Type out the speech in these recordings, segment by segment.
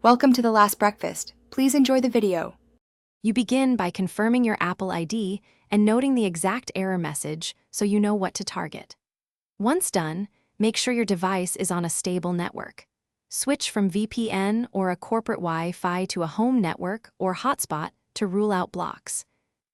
Welcome to The Last Breakfast. Please enjoy the video. You begin by confirming your Apple ID and noting the exact error message so you know what to target. Once done, make sure your device is on a stable network. Switch from VPN or a corporate Wi-Fi to a home network or hotspot to rule out blocks.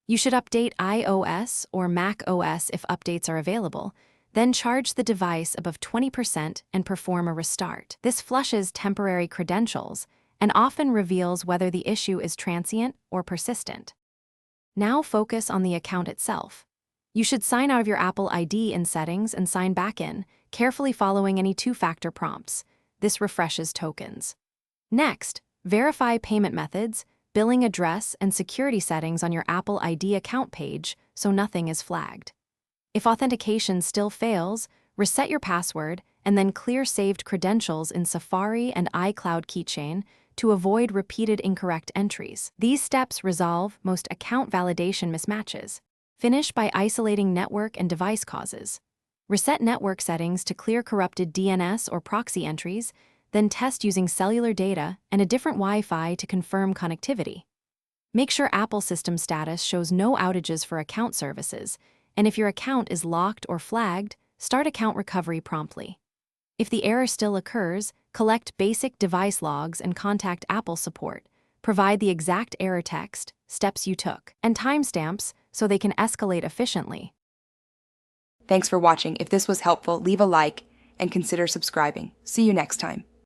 You should update iOS or Mac OS if updates are available, then charge the device above 20% and perform a restart. This flushes temporary credentials and often reveals whether the issue is transient or persistent. Now focus on the account itself. You should sign out of your Apple ID in Settings and sign back in, carefully following any two-factor prompts. This refreshes tokens. Next, verify payment methods, billing address, and security settings on your Apple ID account page so nothing is flagged. If authentication still fails, reset your password and then clear saved credentials in Safari and iCloud keychain to avoid repeated incorrect entries. These steps resolve most account validation mismatches. Finish by isolating network and device causes. Reset network settings to clear corrupted DNS or proxy entries, then test using cellular data and a different Wi-Fi to confirm connectivity. Make sure Apple system status shows no outages for account services, and if your account is locked or flagged, start account recovery promptly. If the error still occurs, collect basic device logs and contact Apple support. Provide the exact error text, steps you took, and timestamps so they can escalate efficiently. Thanks for watching. If this was helpful, leave a like and consider subscribing. See you next time.